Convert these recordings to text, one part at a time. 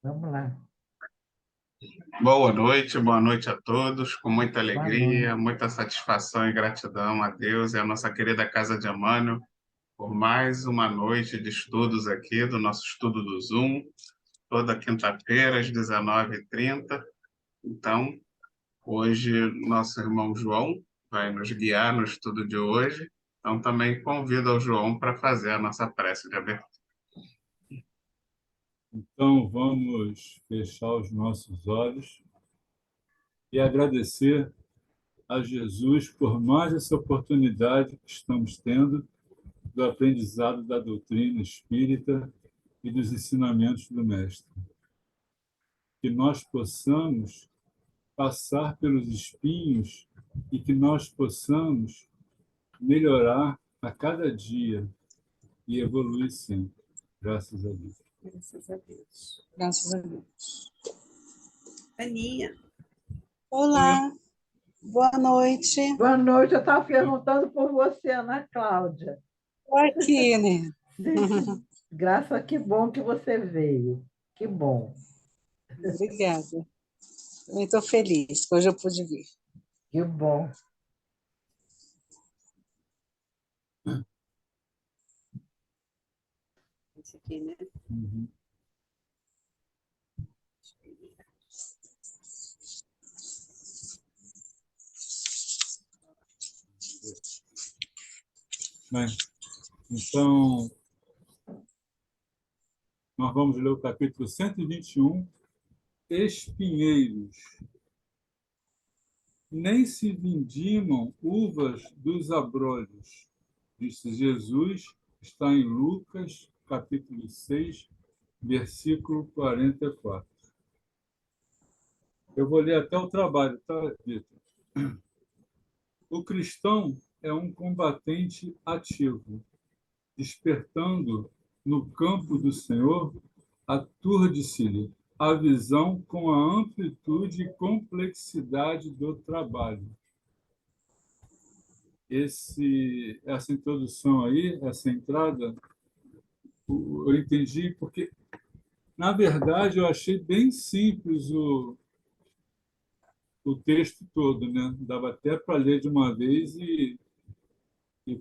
Vamos lá. Boa noite a todos, com muita Boa noite. alegria, muita satisfação e gratidão a Deus e a nossa querida Casa de Emmanuel por mais uma noite de estudos aqui, do nosso estudo do Zoom, toda quinta-feira às 19h30. Então, hoje nosso irmão João vai nos guiar no estudo de hoje, então também convido ao João para fazer a nossa prece de abertura. Então, vamos fechar os nossos olhos e agradecer a Jesus por mais essa oportunidade que estamos tendo do aprendizado da doutrina espírita e dos ensinamentos do Mestre. Que nós possamos passar pelos espinhos e que nós possamos melhorar a cada dia e evoluir sempre. Graças a Deus. Graças a Deus. Graças a Deus. Aninha. Olá, boa noite. Boa noite. Eu estava perguntando por você, Ana Cláudia. Estou aqui, né? Graça, que bom que você veio. Que bom. Obrigada. Também estou feliz que hoje eu pude vir. Que bom. Esse aqui, né? Uhum. Bem, então, nós vamos ler o capítulo 121, Espinheiros. Nem se vindimam uvas dos abrolhos, disse Jesus, está em Lucas, capítulo 6, versículo 44. Eu vou ler até o trabalho, tá, Vitor? O cristão é um combatente ativo, despertando no campo do Senhor, aturde-se-lhe a visão com a amplitude e complexidade do trabalho. Essa introdução aí, essa entrada, eu entendi porque, na verdade, eu achei bem simples o texto todo, né? Dava até para ler de uma vez e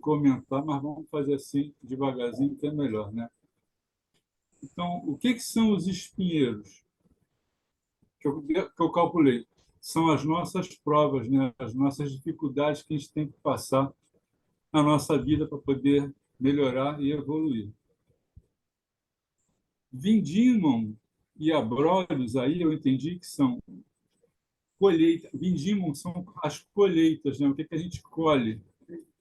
comentar, mas vamos fazer assim, devagarzinho, que é melhor, né? Então, o que são os espinheiros? Que eu calculei. São as nossas provas, né? As nossas dificuldades que a gente tem que passar na nossa vida para poder melhorar e evoluir. Vindimam e abrolhos, aí eu entendi que são colheitas. Vindimam são as colheitas, né? O que a gente colhe.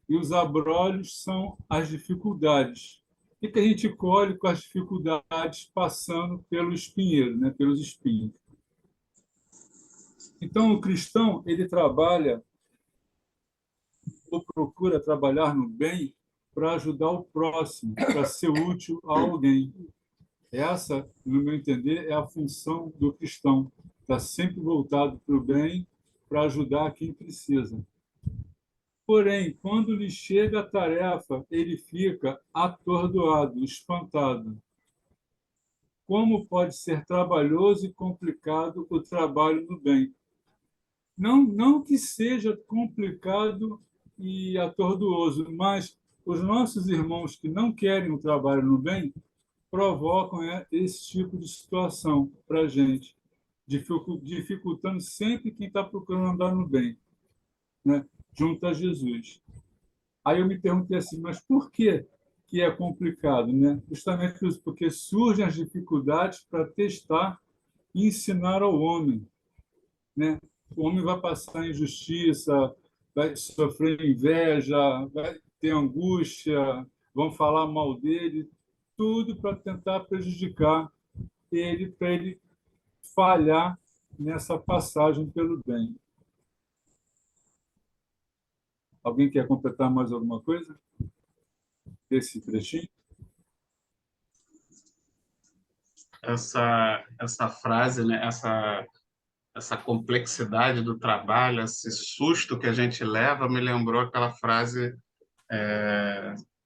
E os abrolhos são as dificuldades. O que a gente colhe com as dificuldades passando pelo espinheiro, né? Pelos espinhos. Então, o cristão, ele trabalha ou procura trabalhar no bem para ajudar o próximo, para ser útil a alguém. Essa, no meu entender, é a função do cristão. Está sempre voltado para o bem, para ajudar quem precisa. Porém, quando lhe chega a tarefa, ele fica atordoado, espantado. Como pode ser trabalhoso e complicado o trabalho no bem? Não que seja complicado e atordoso, mas os nossos irmãos que não querem o trabalho no bem provocam esse tipo de situação para a gente, dificultando sempre quem está procurando andar no bem, né? Junto a Jesus. Aí eu me perguntei assim, mas por que é complicado, né? Justamente porque surgem as dificuldades para testar e ensinar ao homem, né? O homem vai passar injustiça, vai sofrer inveja, vai ter angústia, vão falar mal dele, tudo para tentar prejudicar ele, para ele falhar nessa passagem pelo bem. Alguém quer completar mais alguma coisa? Esse trechinho? Essa frase, né? Essa complexidade do trabalho, esse susto que a gente leva, me lembrou aquela frase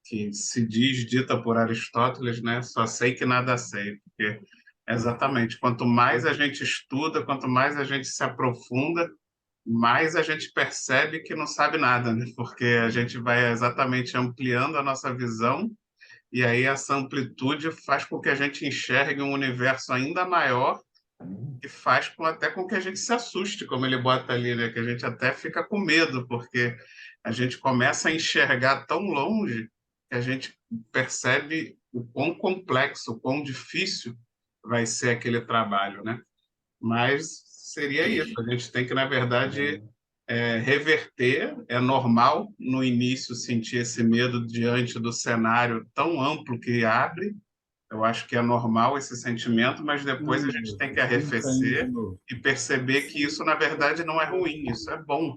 que se diz, dita por Aristóteles, né? Só sei que nada sei, porque Exatamente. Quanto mais a gente estuda, quanto mais a gente se aprofunda, mais a gente percebe que não sabe nada, né? Porque a gente vai exatamente ampliando a nossa visão e aí essa amplitude faz com que a gente enxergue um universo ainda maior e faz até com que a gente se assuste, como ele bota ali, né? Que a gente até fica com medo, porque a gente começa a enxergar tão longe que a gente percebe o quão complexo, o quão difícil vai ser aquele trabalho, né? Mas seria isso, a gente tem que, na verdade, reverter. É normal, no início, sentir esse medo diante do cenário tão amplo que abre. Eu acho que é normal esse sentimento, mas depois a gente tem que Caindo de arrefecer novo. e perceber que isso, na verdade, não é ruim, isso é bom,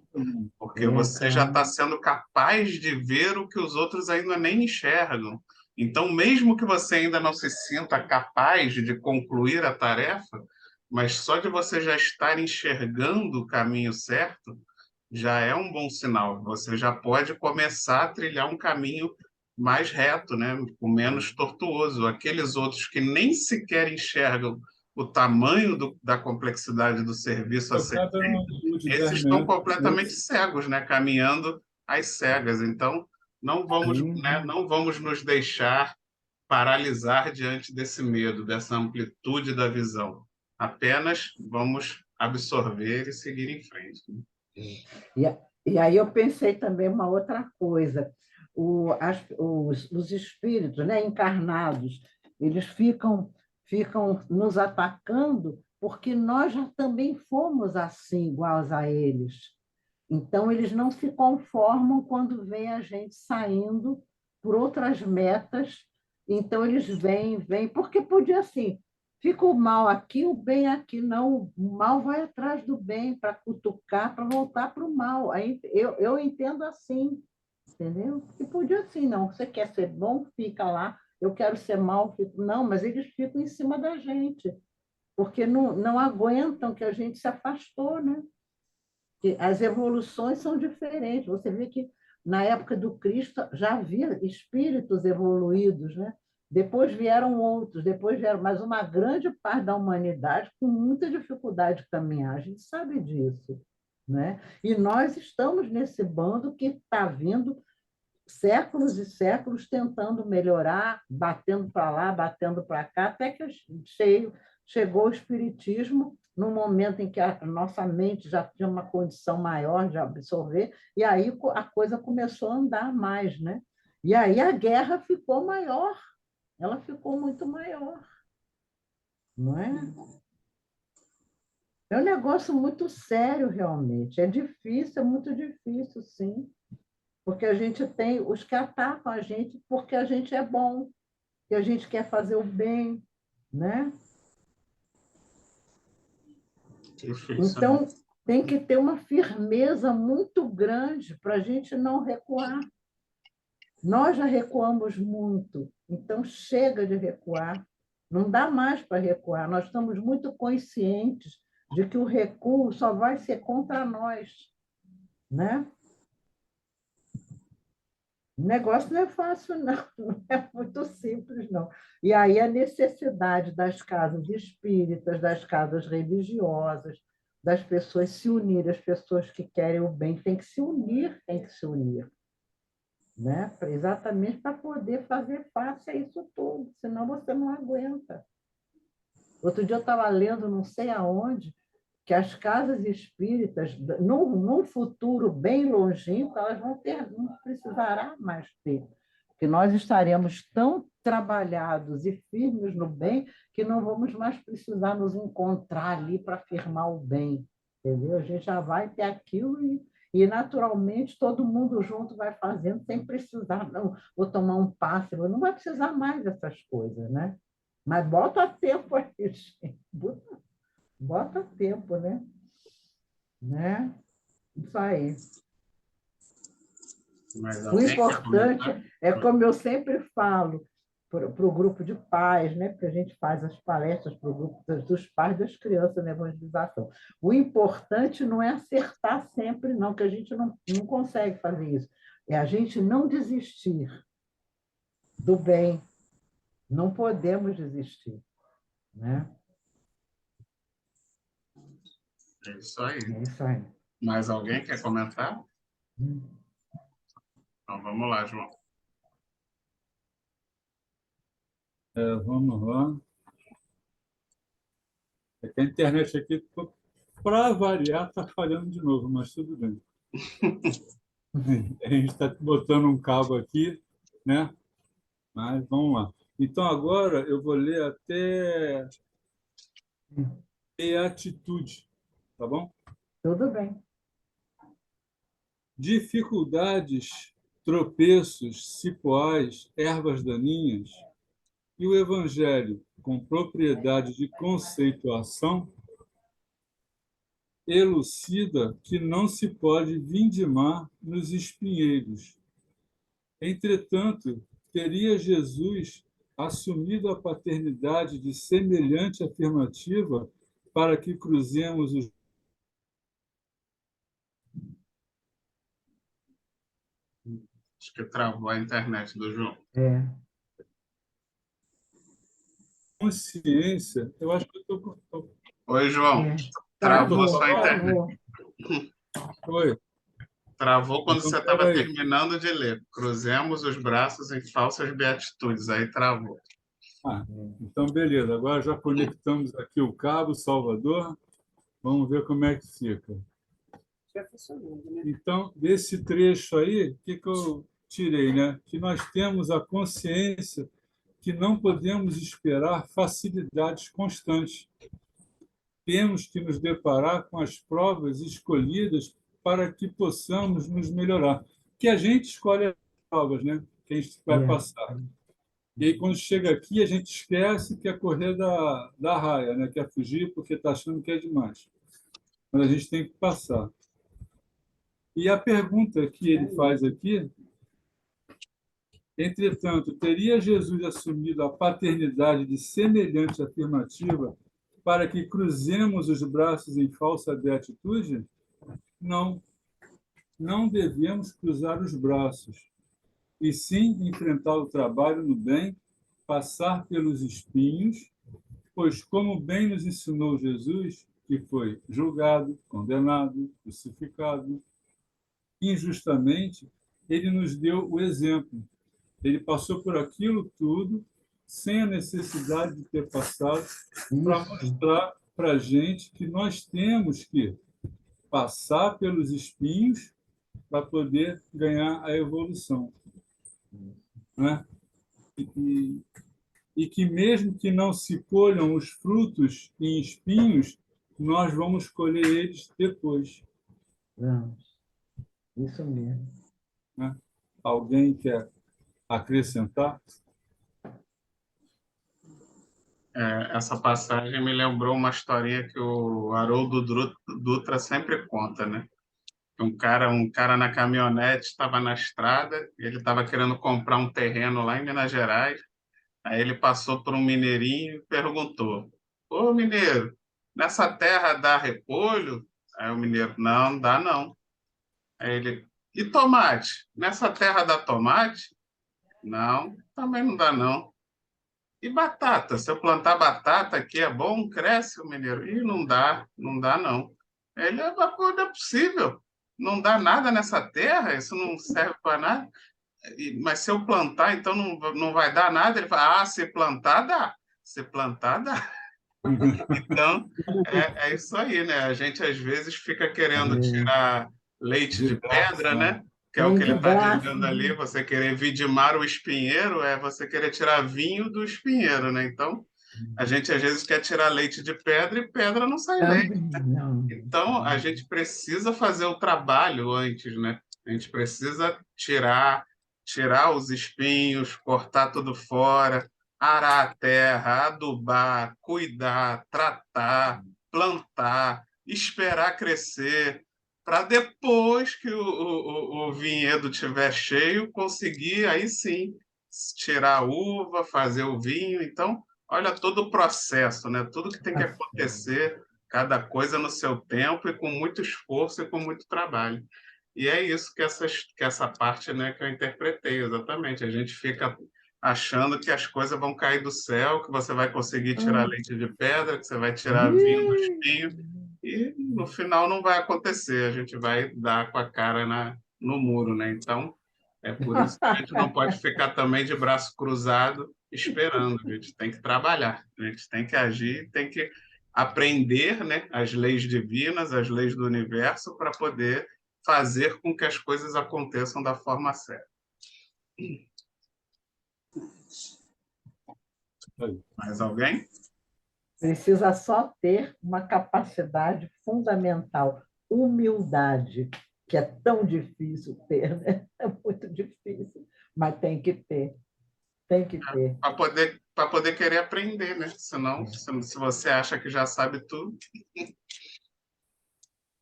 porque É, você já cara. está sendo capaz de ver o que os outros ainda nem enxergam. Então, mesmo que você ainda não se sinta capaz de concluir a tarefa, mas só de você já estar enxergando o caminho certo, já é um bom sinal. Você já pode começar a trilhar um caminho mais reto, né? O menos tortuoso. Aqueles outros que nem sequer enxergam o tamanho da complexidade do serviço a Então, ser cada feito, um de esses 10 estão metros. completamente cegos, né? Caminhando às cegas. Então, não vamos, né? Não vamos nos deixar paralisar diante desse medo, dessa amplitude da visão. Apenas vamos absorver e seguir em frente. E aí eu pensei também uma outra coisa. Os espíritos, né, encarnados, eles ficam nos atacando porque nós já também fomos assim, iguais a eles. Então, eles não se conformam quando vê a gente saindo por outras metas. Então, eles vêm, porque podia assim, fica o mal aqui, o bem aqui. Não, o mal vai atrás do bem para cutucar, para voltar para o mal. Aí, eu entendo assim, entendeu? E podia assim, não. Você quer ser bom, fica lá. Eu quero ser mal, fico. Não, mas eles ficam em cima da gente, porque não aguentam que a gente se afastou, né? Que as evoluções são diferentes. Você vê que na época do Cristo já havia espíritos evoluídos, né? Depois vieram outros, depois vieram, mas uma grande parte da humanidade com muita dificuldade de caminhar. A gente sabe disso, né? E nós estamos nesse bando que está vindo séculos e séculos tentando melhorar, batendo para lá, batendo para cá, até que chegou o Espiritismo no momento em que a nossa mente já tinha uma condição maior de absorver, e aí a coisa começou a andar mais, né? E aí a guerra ficou maior, ela ficou muito maior, não é? É um negócio muito sério, realmente. É difícil, é muito difícil, sim. Porque a gente tem os que atacam a gente porque a gente é bom, que a gente quer fazer o bem, né? Difícil, né? Então, tem que ter uma firmeza muito grande para a gente não recuar. Nós já recuamos muito, então chega de recuar. Não dá mais para recuar. Nós estamos muito conscientes de que o recuo só vai ser contra nós, né? O negócio não é fácil, não, não é muito simples, não. E aí a necessidade das casas espíritas, das casas religiosas, das pessoas se unirem, as pessoas que querem o bem, tem que se unir, né? Exatamente para poder fazer face a isso tudo, senão você não aguenta. Outro dia eu estava lendo, não sei aonde, que as casas espíritas, num futuro bem longínquo, elas vão ter, não precisará mais ter, porque nós estaremos tão trabalhados e firmes no bem que não vamos mais precisar nos encontrar ali para firmar o bem, entendeu? A gente já vai ter aquilo e naturalmente todo mundo junto vai fazendo sem precisar, não, vou tomar um passe, não vai precisar mais dessas coisas, né? Mas bota tempo aí, gente. Bota tempo, né? Né? Isso aí. Mas O alguém quer importante comentar? é, como eu sempre falo, para o grupo de pais, né? Porque a gente faz as palestras para o grupo dos pais das crianças na evangelização. O importante não é acertar sempre, não, que a gente não consegue fazer isso. É a gente não desistir do bem. Não podemos desistir, né? É isso aí. É isso aí. Mais alguém quer comentar? Então, vamos lá, João. Vamos lá. É que a internet aqui, para variar, está falhando de novo, mas tudo bem. A gente está botando um cabo aqui, né? Mas vamos lá. Então, agora eu vou ler até beatitude, tá bom? Tudo bem. Dificuldades, tropeços, cipoais, ervas daninhas e o Evangelho, com propriedade de conceituação, elucida que não se pode vindimar nos espinheiros. Entretanto, teria Jesus assumido a paternidade de semelhante afirmativa para que cruzemos os Acho que travou a internet do João. É. consciência? Eu acho que eu estou. Oi, João. É. Travou Travou, sua internet. travou. Oi. Travou quando Então, você estava peraí. terminando de ler. Cruzemos os braços em falsas beatitudes. Aí travou. Então, beleza. Agora já conectamos aqui o cabo Salvador. Vamos ver como é que fica. Já funcionando, né? Então, desse trecho aí, o que eu tirei, né? Que nós temos a consciência que não podemos esperar facilidades constantes. Temos que nos deparar com as provas escolhidas para que possamos nos melhorar. Que a gente escolhe as provas, né? Que a gente vai passar. E aí, quando chega aqui, a gente esquece que é correr da raia, né? Que é fugir porque está achando que é demais. Mas a gente tem que passar. E a pergunta que ele faz aqui, entretanto, teria Jesus assumido a paternidade de semelhante afirmativa para que cruzemos os braços em falsa beatitude? Não, não devemos cruzar os braços, e sim enfrentar o trabalho no bem, passar pelos espinhos, pois, como bem nos ensinou Jesus, que foi julgado, condenado, crucificado, injustamente, ele nos deu o exemplo. Ele passou por aquilo tudo, sem a necessidade de ter passado, para mostrar para a gente que nós temos que passar pelos espinhos para poder ganhar a evolução. Né? E que mesmo que não se colham os frutos em espinhos, nós vamos colher eles depois. Vamos. Isso mesmo. Né? Alguém quer acrescentar? Essa passagem me lembrou uma historinha que o Haroldo Dutra sempre conta, né? Um cara na caminhonete estava na estrada, ele estava querendo comprar um terreno lá em Minas Gerais. Aí ele passou por um mineirinho e perguntou: Ô mineiro, nessa terra dá repolho? Aí o mineiro: Não, não dá não. Aí ele: E tomate? Nessa terra dá tomate? Não, também não dá não. E batata? Se eu plantar batata aqui é bom, cresce o mineiro? E não dá, não dá não. Ele: Não é possível. Não dá nada nessa terra, isso não serve para nada. Mas se eu plantar, então não vai dar nada? Ele fala: se plantar, dá. Se plantar, dá. Então, é isso aí, né? A gente, às vezes, fica querendo tirar leite de pedra, né? Que é o Vem que ele de está graça. dizendo ali. Você querer vidimar o espinheiro é você querer tirar vinho do espinheiro, né? Então, a gente, às vezes, quer tirar leite de pedra e pedra não sai leite. Também não. Então, a gente precisa fazer o trabalho antes, né? A gente precisa tirar os espinhos, cortar tudo fora, arar a terra, adubar, cuidar, tratar, plantar, esperar crescer, para depois que o vinhedo estiver cheio, conseguir aí sim tirar a uva, fazer o vinho. Então, olha todo o processo, né? Tudo que tem que acontecer, cada coisa no seu tempo e com muito esforço e com muito trabalho. E é isso que essa parte, né, que eu interpretei, exatamente. A gente fica achando que as coisas vão cair do céu, que você vai conseguir tirar leite de pedra, que você vai tirar vinho do espinho, e no final não vai acontecer, a gente vai dar com a cara no muro, né? Então, é por isso que a gente não pode ficar também de braço cruzado esperando, a gente tem que trabalhar, a gente tem que agir, tem que aprender, né, as leis divinas, as leis do universo, para poder fazer com que as coisas aconteçam da forma certa. Mais alguém? Precisa só ter uma capacidade fundamental, humildade, que é tão difícil ter, né? É muito difícil, mas tem que ter, tem que ter. Para poder querer aprender, né? Senão, se você acha que já sabe tudo.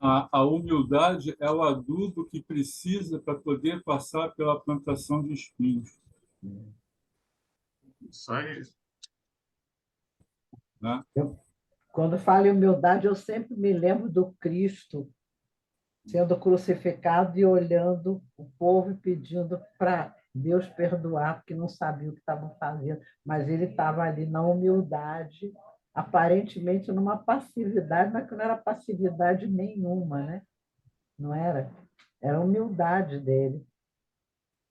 A humildade é o adubo que precisa para poder passar pela plantação de espinhos. Isso aí. Né? Quando falo em humildade, eu sempre me lembro do Cristo sendo crucificado e olhando o povo e pedindo para Deus perdoar, porque não sabia o que estavam fazendo, mas ele estava ali na humildade, aparentemente numa passividade, mas que não era passividade nenhuma, né? Não era? Era a humildade dele,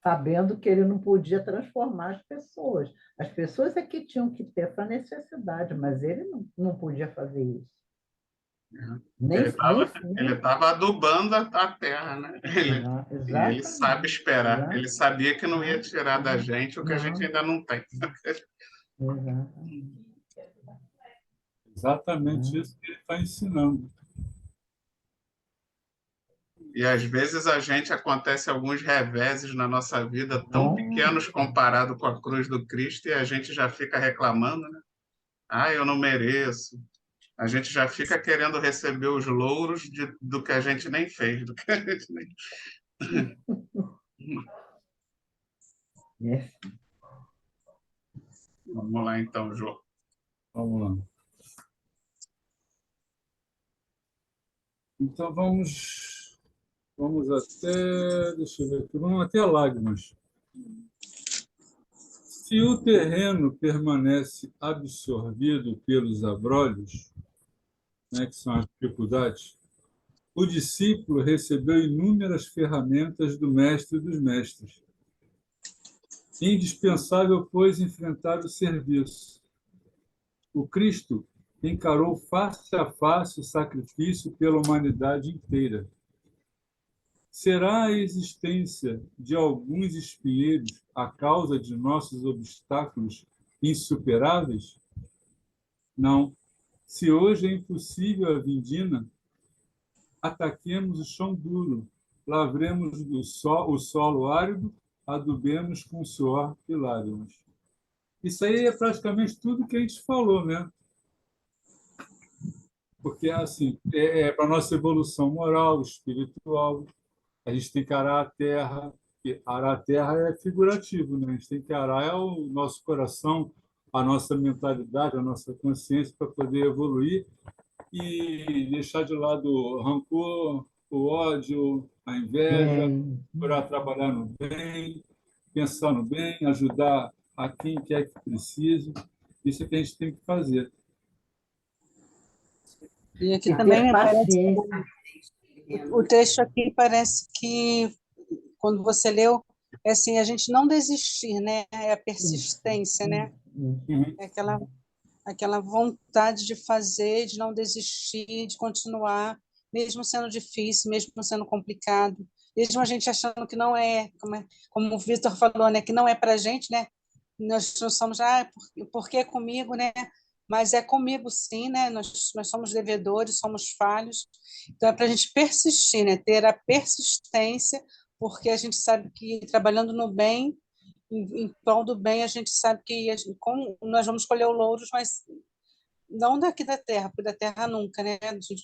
sabendo que ele não podia transformar as pessoas. As pessoas é que tinham que ter essa necessidade, mas ele não podia fazer isso. Nem, Ele estava adubando a terra, né? E ele sabe esperar. Ele sabia que não ia tirar da gente o que a gente ainda não tem. Exatamente isso que ele está ensinando. E às vezes acontece alguns reveses na nossa vida tão pequenos comparado com a cruz do Cristo e a gente já fica reclamando, né? Ah, eu não mereço. A gente já fica querendo receber os louros do que a gente nem fez, do que a gente nem... Vamos lá então, Jô. Vamos lá. Então vamos até, deixa eu ver aqui, vamos até lágrimas. Se o terreno permanece absorvido pelos abrolhos, né, que são as dificuldades, o discípulo recebeu inúmeras ferramentas do mestre dos mestres. Indispensável, pois, enfrentar o serviço. O Cristo encarou face a face o sacrifício pela humanidade inteira. Será a existência de alguns espinheiros a causa de nossos obstáculos insuperáveis? Não. Se hoje é impossível a vindina, ataquemos o chão duro, lavremos o solo árido, adubemos com suor e lágrimas. Isso aí é praticamente tudo que a gente falou, né? Porque assim, para a nossa evolução moral, espiritual, a gente tem que arar a terra. E arar a terra é figurativo, né? A gente tem que arar o nosso coração, a nossa mentalidade, a nossa consciência para poder evoluir e deixar de lado o rancor, o ódio, a inveja, procurar trabalhar no bem, pensar no bem, ajudar a quem quer que precise. Isso é que a gente tem que fazer. E aqui também me parece, o texto aqui parece que, quando você leu, é assim, a gente não desistir, né? É a persistência, né? É aquela vontade de fazer, de não desistir, de continuar, mesmo sendo difícil, mesmo sendo complicado, mesmo a gente achando que não é, como o Vitor falou, né? Que não é para a gente, né? Nós não somos, por que comigo, né? Mas é comigo sim, né? Nós somos devedores, somos falhos. Então, é para a gente persistir, né? Ter a persistência, porque a gente sabe que trabalhando no bem, em prol do bem, a gente sabe que nós vamos colher o louros, mas não daqui da Terra, porque da Terra nunca, né? A gente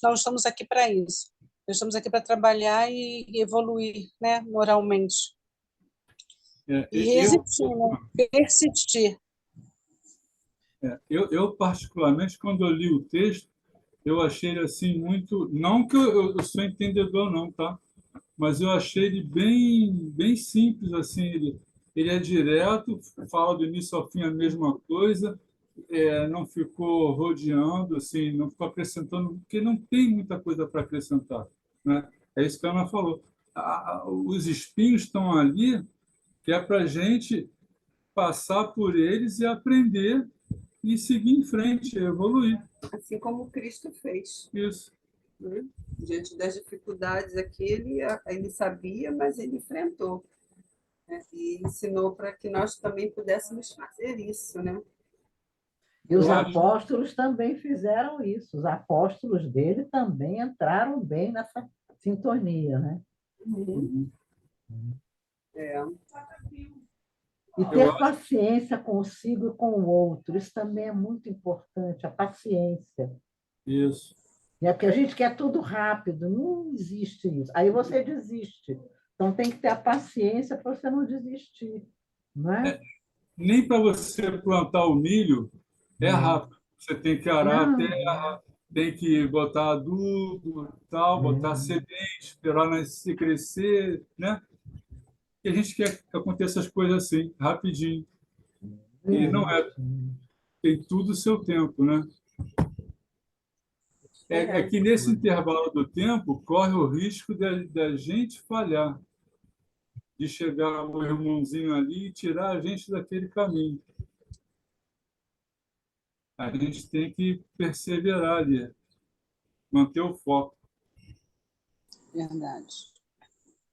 não estamos aqui para isso. Nós estamos aqui para trabalhar e evoluir, né? Moralmente. E resistir, né? Persistir. Eu, particularmente, quando eu li o texto, eu achei ele assim muito... Não que eu sou entendedor, não, tá? Mas eu achei ele bem simples, assim. Ele é direto, fala do início ao fim a mesma coisa, não ficou rodeando, assim, não ficou acrescentando, porque não tem muita coisa para acrescentar, né? É isso que a Ana falou. Os espinhos estão ali, que é para a gente passar por eles e aprender e seguir em frente, evoluir. Assim como Cristo fez, Isso. né? Diante das dificuldades aqui, ele sabia, mas ele enfrentou, né? E ensinou para que nós também pudéssemos fazer isso, né? E os Eu acho, apóstolos também fizeram isso. Os apóstolos dele também entraram bem nessa sintonia, né? Uhum. É. E eu ter acho paciência consigo e com o outro, isso também é muito importante, a paciência. isso. É porque a gente quer tudo rápido, não existe isso. Aí você desiste. Então tem que ter a paciência para você não desistir, não é? Nem para você plantar o milho é rápido. Você tem que arar a Não, terra, tem que botar adubo, tal, botar é, semente, esperar nascer, crescer, né? E a gente quer que aconteça as coisas assim, rapidinho. E não é, exatamente. tem tudo o seu tempo, né? É que nesse intervalo do tempo corre o risco da gente falhar, de chegar o irmãozinho ali e tirar a gente daquele caminho. A gente tem que perseverar ali, manter o foco. Verdade.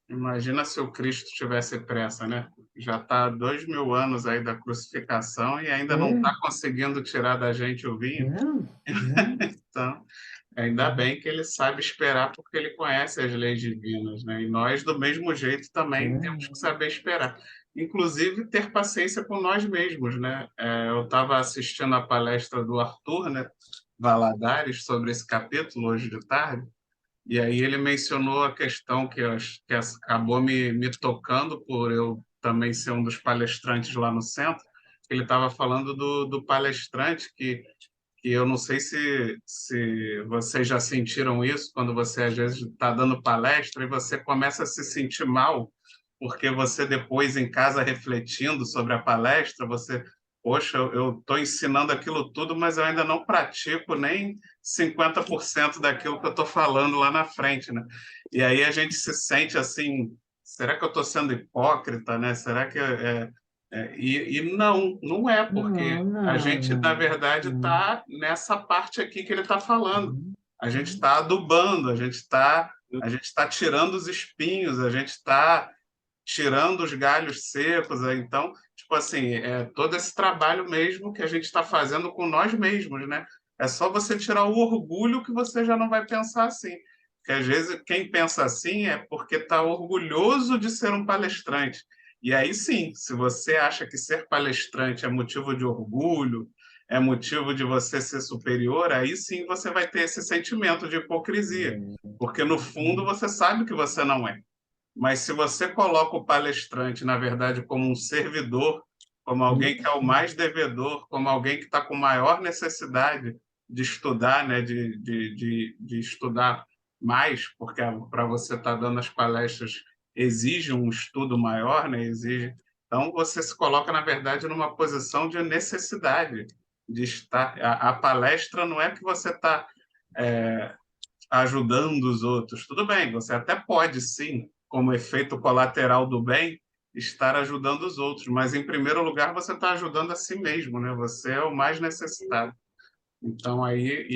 Imagina se o Cristo tivesse pressa, né? Já está há 2000 anos aí da crucificação e ainda não É, está conseguindo tirar da gente o vinho. não, não, Então, ainda bem que ele sabe esperar porque ele conhece as leis divinas, né? E nós, do mesmo jeito, também temos que saber esperar. Inclusive, ter paciência com nós mesmos, né? Eu estava assistindo a palestra do Arthur, né? Valadares, sobre esse capítulo, hoje de tarde, e aí ele mencionou a questão que acabou me tocando por eu também ser um dos palestrantes lá no centro. Ele estava falando do palestrante que eu não sei se vocês já sentiram isso quando você às vezes está dando palestra e você começa a se sentir mal porque você depois em casa refletindo sobre a palestra, você, poxa, eu estou ensinando aquilo tudo, mas eu ainda não pratico nem 50% daquilo que eu estou falando lá na frente, né? E aí a gente se sente assim, será que eu estou sendo hipócrita, né? Será que e não é, porque não, a não, gente, na não, verdade, não. está nessa parte aqui que ele está falando. A gente está adubando, a gente está tirando os espinhos, a gente está tirando os galhos secos. Então, tipo assim, todo esse trabalho mesmo que a gente está fazendo com nós mesmos, né? É só você tirar o orgulho que você já não vai pensar assim. Porque às vezes quem pensa assim é porque está orgulhoso de ser um palestrante. E aí sim, se você acha que ser palestrante é motivo de orgulho, é motivo de você ser superior, aí sim você vai ter esse sentimento de hipocrisia. Porque no fundo você sabe que você não é. Mas se você coloca o palestrante, na verdade, como um servidor, como alguém que é o mais devedor, como alguém que está com maior necessidade de estudar, né, de estudar mais, porque para você estar dando as palestras exige um estudo maior, né, exige. Então, você se coloca, na verdade, numa posição de necessidade de estar. A palestra não é que você está ajudando os outros. Tudo bem, você até pode, sim, como efeito colateral do bem, estar ajudando os outros, mas em primeiro lugar você está ajudando a si mesmo, né? Você é o mais necessitado. Então aí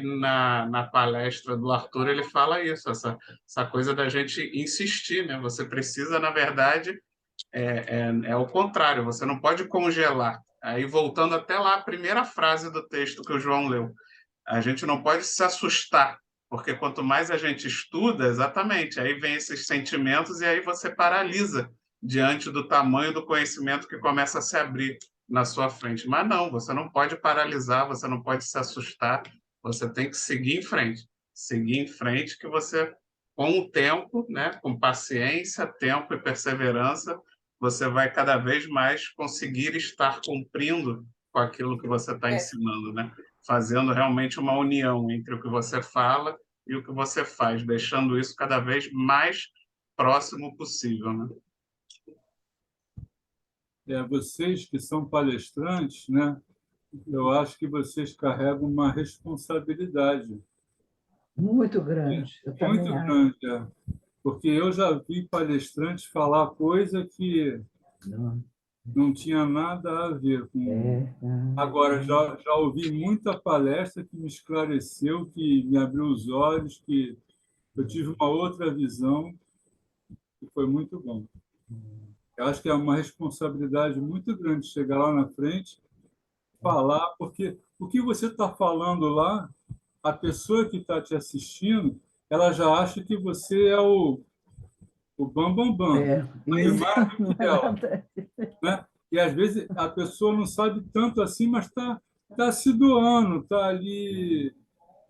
na palestra do Arthur ele fala isso, essa coisa da gente insistir, né? Você precisa, na verdade, é o contrário, você não pode congelar. Aí voltando até lá a primeira frase do texto que o João leu, a gente não pode se assustar, porque quanto mais a gente estuda, exatamente, aí vem esses sentimentos e aí você paralisa diante do tamanho do conhecimento que começa a se abrir na sua frente. Mas não, você não pode paralisar, você não pode se assustar, você tem que seguir em frente. Seguir em frente que você, com o tempo, né, com paciência, tempo e perseverança, você vai cada vez mais conseguir estar cumprindo com aquilo que você está ensinando, né? Fazendo realmente uma união entre o que você fala e o que você faz, deixando isso cada vez mais próximo possível, né? Vocês que são palestrantes, né? Eu acho que vocês carregam uma responsabilidade Muito grande, eu também muito acho. grande, porque eu já vi palestrantes falar coisa que Não, não tinha nada a ver com. não, Agora, já ouvi muita palestra que me esclareceu, que me abriu os olhos, que eu tive uma outra visão, que foi muito bom. Eu acho que é uma responsabilidade muito grande chegar lá na frente, falar, porque o que você está falando lá, a pessoa que está te assistindo, ela já acha que você é o bam, bam, bam, a isso. imagem dela, né? E às vezes a pessoa não sabe tanto assim, mas tá se doando, está ali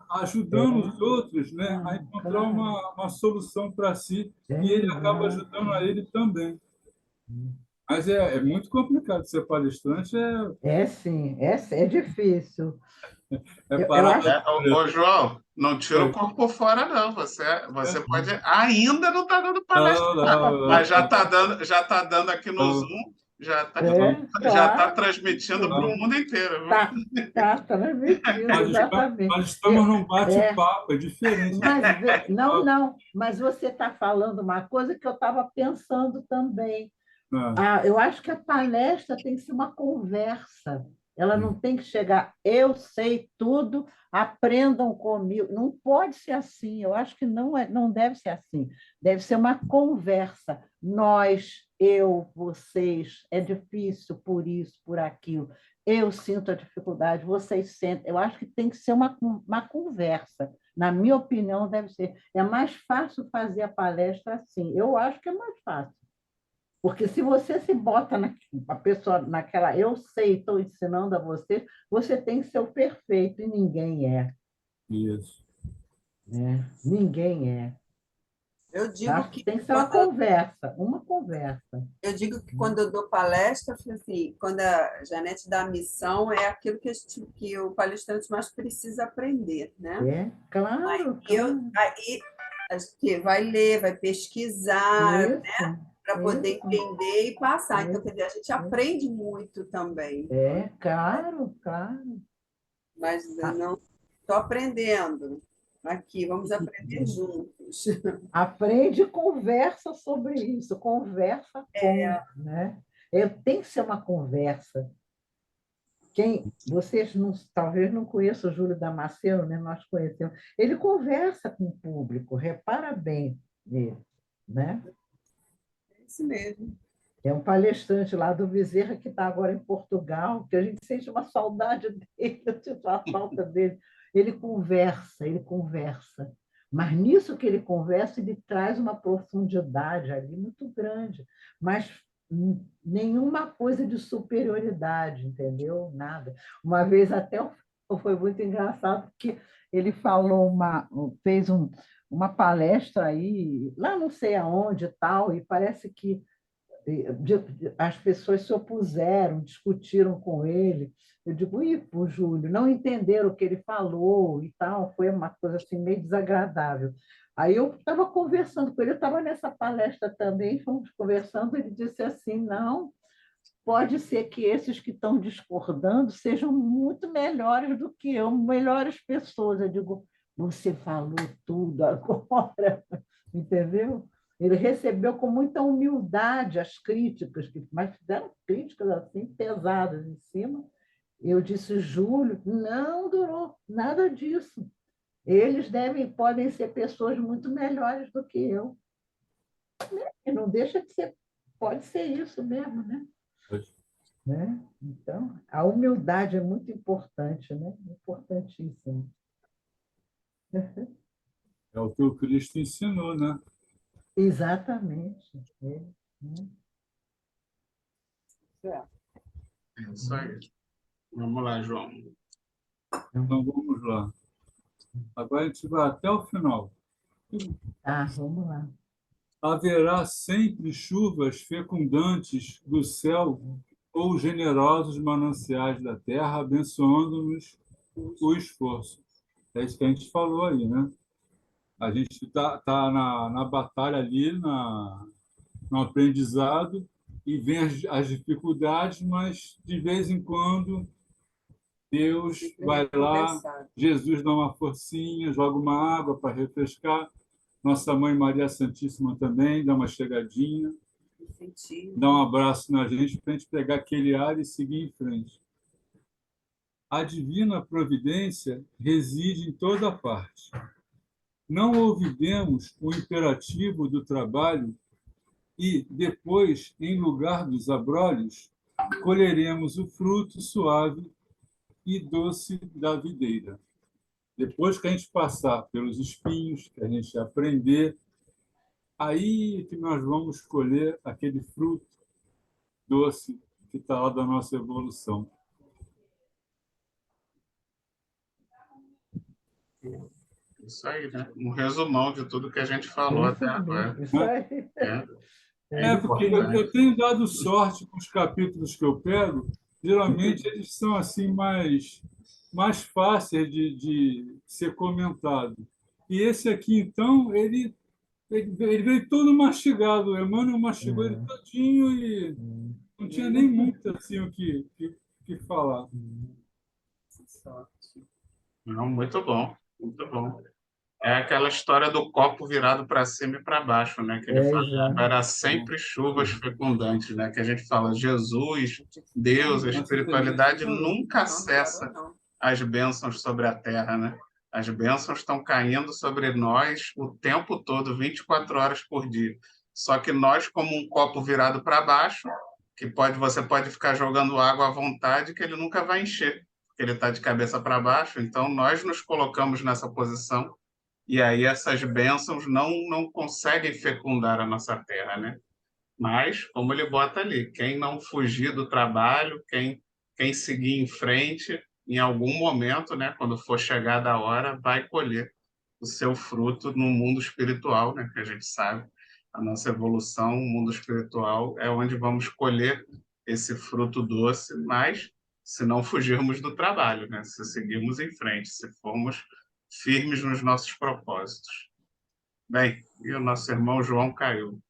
ajudando os outros, né, a encontrar Claro. uma solução para si, e ele acaba Exato. ajudando a ele também. Mas é muito complicado ser palestrante, É sim, é difícil. Eu parar acho. na João, não tira o corpo fora, não. Você pode. Ainda não está dando palestra, não, mas não, já tá dando aqui no não, Zoom, já está já tá Claro. transmitindo para o não. mundo inteiro. Viu? Tá transmitindo, exatamente. Nós estamos num É, bate-papo, é diferente. não, não, mas você está falando uma coisa que eu estava pensando também. Não, Eu acho que a palestra tem que ser uma conversa. Ela não tem que chegar, eu sei tudo, aprendam comigo. Não pode ser assim. Eu acho que não deve ser assim. Deve ser uma conversa. Nós, eu, vocês, é difícil por isso, por aquilo. Eu sinto a dificuldade, vocês sentem. Eu acho que tem que ser uma conversa. Na minha opinião, deve ser. É mais fácil fazer a palestra assim. Eu acho que é mais fácil. Porque se você se bota a pessoa naquela, eu sei, estou ensinando a você, você tem que ser o perfeito e ninguém é, isso. né? Ninguém é. Eu Eu digo acho que que tem que ser quando uma conversa. eu digo que quando eu dou palestra, assim, quando a Janete dá a missão, é aquilo que o palestrante mais precisa aprender, né? Claro, claro. Aí a gente vai ler, vai pesquisar Isso, para poder isso, entender e passar. Então, isso, quer dizer, a gente isso. aprende muito também, Claro, claro. mas eu A- não estou aprendendo. Aqui, vamos aprender juntos. Aprende e conversa sobre isso, conversa né? Tem que ser uma conversa. Vocês talvez não conheçam o Júlio Damasceno, né? Nós conhecemos. Ele conversa com o público, repara bem nele, né? É isso mesmo. É um palestrante lá do Bezerra que está agora em Portugal, que a gente sente uma saudade dele, eu sinto a falta dele. Ele conversa, ele conversa. Mas nisso que ele conversa, ele traz uma profundidade ali muito grande. Mas nenhuma coisa de superioridade, entendeu? Nada. Uma vez até foi muito engraçado, porque ele fez uma palestra aí, lá não sei aonde e tal, e parece que as pessoas se opuseram, discutiram com ele. Eu digo, o Júlio, não entenderam o que ele falou e tal, foi uma coisa assim meio desagradável. Aí eu estava conversando com ele, eu estava nessa palestra também, fomos conversando, ele disse assim, não, pode ser que esses que estão discordando sejam muito melhores do que eu, melhores pessoas. Eu digo, você falou tudo agora, entendeu? Ele recebeu com muita humildade as críticas, mas fizeram críticas assim pesadas em cima. Eu disse, Júlio, não durou nada disso. Podem ser pessoas muito melhores do que eu. E não deixa de ser, pode ser isso mesmo, né? Né? Então, a humildade é muito importante, né? Importantíssimo. É o que o Cristo ensinou, né? Exatamente. Né? É isso aí. Vamos lá, João. Então vamos lá. Agora a gente vai até o final. Vamos lá. Haverá sempre chuvas fecundantes do céu ou generosos mananciais da terra, abençoando-nos o esforço. É isso que a gente falou aí, né? A gente tá na batalha ali, no aprendizado, e vem as dificuldades, mas de vez em quando Deus vai lá, Jesus dá uma forcinha, joga uma água para refrescar. Nossa Mãe Maria Santíssima também dá uma chegadinha, dá um abraço na gente para a gente pegar aquele ar e seguir em frente. A divina providência reside em toda parte. Não ouvidemos o imperativo do trabalho e, depois, em lugar dos abrolhos, colheremos o fruto suave e doce da videira. Depois que a gente passar pelos espinhos, que a gente aprender, aí que nós vamos colher aquele fruto doce que está lá da nossa evolução. Isso aí, né? Um resumão de tudo que a gente falou até agora. Isso aí. Porque eu tenho dado sorte com os capítulos que eu pego, geralmente eles são assim mais fáceis de ser comentado. E esse aqui, então, ele veio todo mastigado. O Emmanuel mastigou ele todinho e não tinha nem muito assim o que falar. Não, muito bom, muito bom. É aquela história do copo virado para cima e para baixo, né? Que ele falava, era sempre chuvas fecundantes, né? Que a gente fala, Jesus, Deus, a espiritualidade nunca cessa as bênçãos sobre a terra, né? As bênçãos estão caindo sobre nós o tempo todo, 24 horas por dia. Só que nós, como um copo virado para baixo, você pode ficar jogando água à vontade, que ele nunca vai encher, porque ele está de cabeça para baixo. Então, nós nos colocamos nessa posição e aí essas bênçãos não conseguem fecundar a nossa terra, né? Mas, como ele bota ali, quem não fugir do trabalho, quem seguir em frente, em algum momento, né, quando for chegada a hora, vai colher o seu fruto no mundo espiritual, né, que a gente sabe. A nossa evolução, o mundo espiritual, é onde vamos colher esse fruto doce, mas se não fugirmos do trabalho, né, se seguirmos em frente, se formos firmes nos nossos propósitos. Bem, e o nosso irmão João caiu.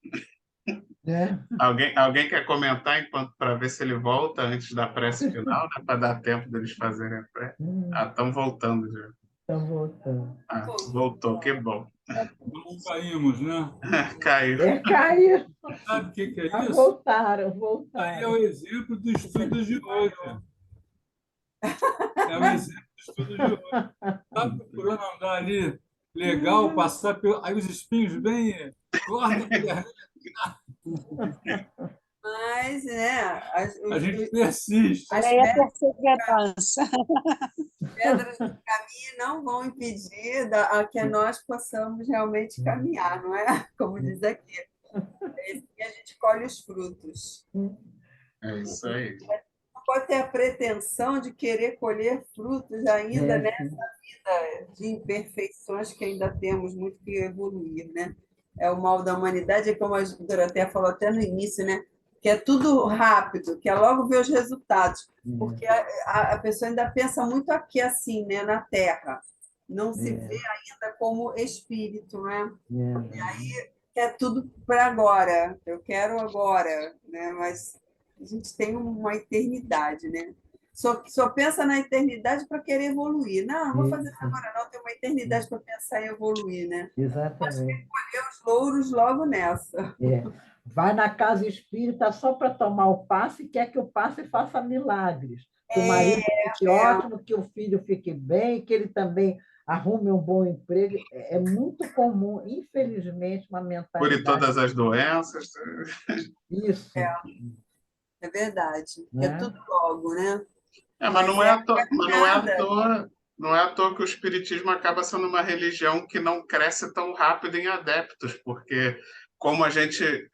Alguém quer comentar enquanto para ver se ele volta antes da prece final, né, para dar tempo deles fazerem a prece? Estão voltando já. Estão voltando. Voltou, que bom. Nós caímos, né? Caiu. Caiu. Sabe o que é isso? Voltaram. Aí é o exemplo do estudo de hoje. É o exemplo do estudo de hoje. Está procurando andar ali legal, passar pelo... Aí os espinhos vêm, cortam. Mas, né, A gente persiste. as Aí a perseverança. pedras do caminho não vão impedir a que nós possamos realmente caminhar, não é? Como diz aqui. É isso que a gente colhe os frutos. É isso aí. Não pode ter a pretensão de querer colher frutos ainda nessa vida de imperfeições que ainda temos muito que evoluir, né? É o mal da humanidade, como a Dorothea falou até no início, né? Que é tudo rápido, que é logo ver os resultados, porque a pessoa ainda pensa muito aqui assim, né? Na Terra, não se vê ainda como espírito, né? E aí quer tudo para agora, eu quero agora, né? Mas a gente tem uma eternidade, né? Só pensa na eternidade para querer evoluir. Não vou fazer agora, não, tem uma eternidade para pensar em evoluir, né? Exatamente. Colher os louros logo nessa. Vai na casa espírita só para tomar o passe e quer que o passe faça milagres. Que o marido fique ótimo, que o filho fique bem, que ele também arrume um bom emprego. É muito comum, infelizmente, uma mentalidade. Cure todas as doenças. Isso. É verdade. É tudo logo, né? Mas não é à toa que o espiritismo acaba sendo uma religião que não cresce tão rápido em adeptos, porque como a gente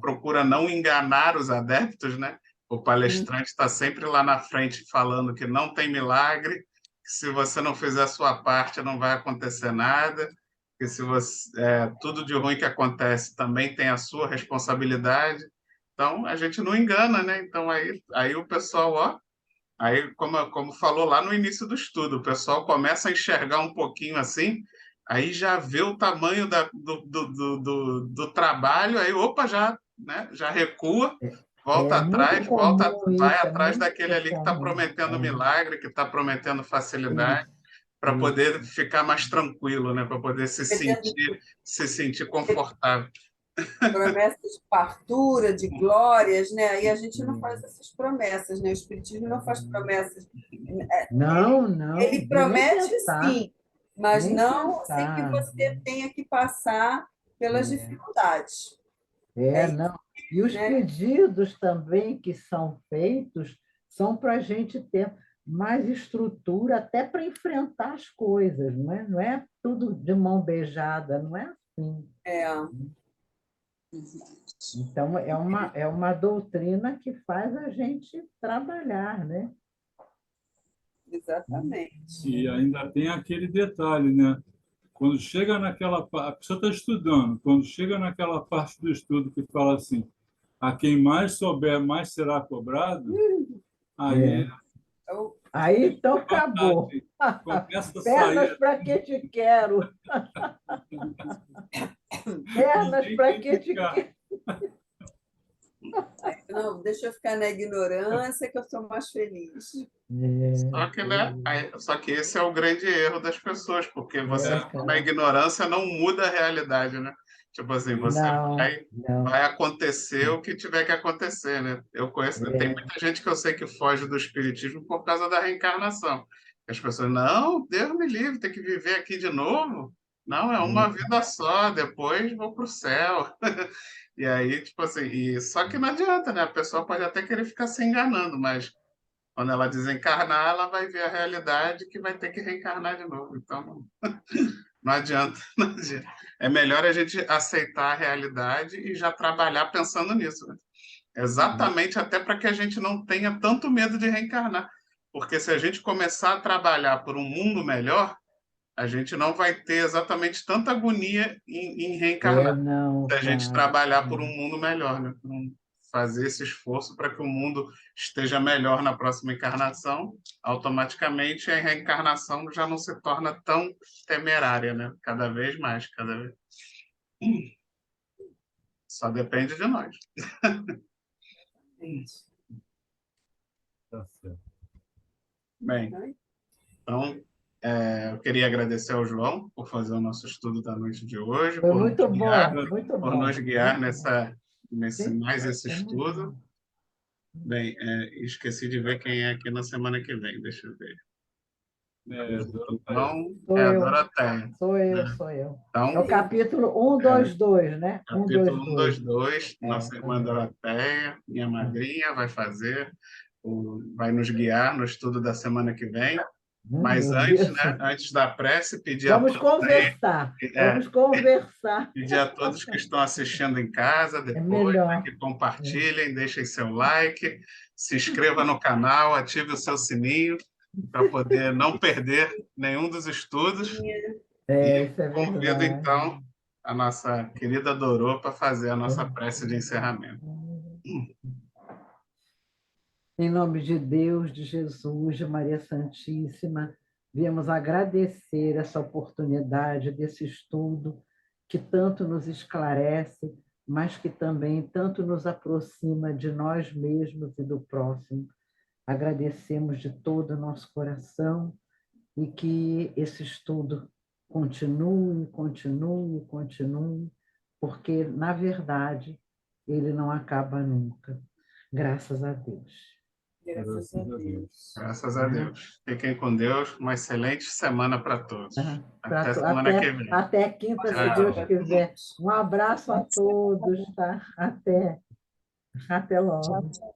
procura não enganar os adeptos, né? O palestrante está sempre lá na frente falando que não tem milagre, que se você não fizer a sua parte não vai acontecer nada, que se tudo de ruim que acontece também tem a sua responsabilidade. Então a gente não engana, né? Então aí o pessoal, aí como falou lá no início do estudo, o pessoal começa a enxergar um pouquinho assim, aí já vê o tamanho do trabalho, aí opa, já recua, Volta muito atrás, comum vai isso, é atrás muito daquele ali que está comum. prometendo milagre, que está prometendo facilidade, para Isso. poder ficar mais tranquilo, né? Para poder se sentir confortável. Promessas de fartura, de glórias, né? E a gente não faz essas promessas, né? O Espiritismo não faz promessas. Não, não, Ele nem promete pensar, sim, mas nem não sem que pensar. você tenha que passar pelas dificuldades. É isso, Não. E os né? pedidos também que são feitos são para a gente ter mais estrutura até para enfrentar as coisas, não é? Não é tudo de mão beijada, não é assim. É, Então, é uma doutrina que faz a gente trabalhar, né? exatamente. E ainda tem aquele detalhe, né? Quando chega naquela a pessoa está estudando, quando chega naquela parte do estudo que fala assim, a quem mais souber, mais será cobrado, aí É. Aí, então, acabou. começa a Pernas sair, para que te quero. Pernas ninguém para tem que que te ficar. quero. Não, deixa eu ficar na ignorância que eu sou mais feliz. Só que, né? Só que esse é o grande erro das pessoas, porque você na Cara. ignorância não muda a realidade, né? Tipo assim, Não, não. vai acontecer o que tiver que acontecer, né? Eu conheço, tem muita gente que eu sei que foge do espiritismo por causa da reencarnação. As pessoas, não, Deus me livre, tem que viver aqui de novo. Não, é uma vida só, depois vou para o céu. E aí, tipo assim, só que não adianta, né? A pessoa pode até querer ficar se enganando, mas quando ela desencarnar, ela vai ver a realidade que vai ter que reencarnar de novo. Então, não adianta, não adianta. É melhor a gente aceitar a realidade e já trabalhar pensando nisso, né? Exatamente, até para que a gente não tenha tanto medo de reencarnar. Porque se a gente começar a trabalhar por um mundo melhor, a gente não vai ter exatamente tanta agonia em reencarnar. Não, Se a gente claro. trabalhar por um mundo melhor, né? Fazer esse esforço para que o mundo esteja melhor na próxima encarnação, automaticamente a reencarnação já não se torna tão temerária, né? Cada vez mais, cada vez. Só depende de nós. Tá certo. Bem, então, eu queria agradecer ao João por fazer o nosso estudo da noite de hoje, Foi muito bom, muito por bom. nos guiar Muito bom. mais esse Foi muito estudo. bom. Bem, esqueci de ver quem é aqui na semana que vem, deixa eu ver. Então, Sou é a eu, Doroteia. sou eu, Né? sou eu. Então, É o capítulo 122, né? capítulo 122. 122, nossa irmã Doroteia, minha madrinha, vai fazer, vai nos guiar no estudo da semana que vem. Mas Meu antes, Deus. né, antes da prece, pedir a Vamos todos aí, conversar, vamos conversar. pedir a todos que estão assistindo em casa É depois, né, melhor. que compartilhem, deixem seu like, se inscreva no canal, ative o seu sininho para poder não perder nenhum dos estudos. E Isso é convido, verdade. então, a nossa querida Dorô para fazer a nossa prece de encerramento. Em nome de Deus, de Jesus, de Maria Santíssima, viemos agradecer essa oportunidade desse estudo que tanto nos esclarece, mas que também tanto nos aproxima de nós mesmos e do próximo. Agradecemos de todo o nosso coração e que esse estudo continue, continue, continue, porque, na verdade, ele não acaba nunca. Graças a Deus. Graças a Deus. Graças a Deus. Fiquem com Deus. Uma excelente semana para todos. Até Até, semana que vem. até quinta, se Tchau. Deus quiser. Um abraço a todos, tá? Até logo.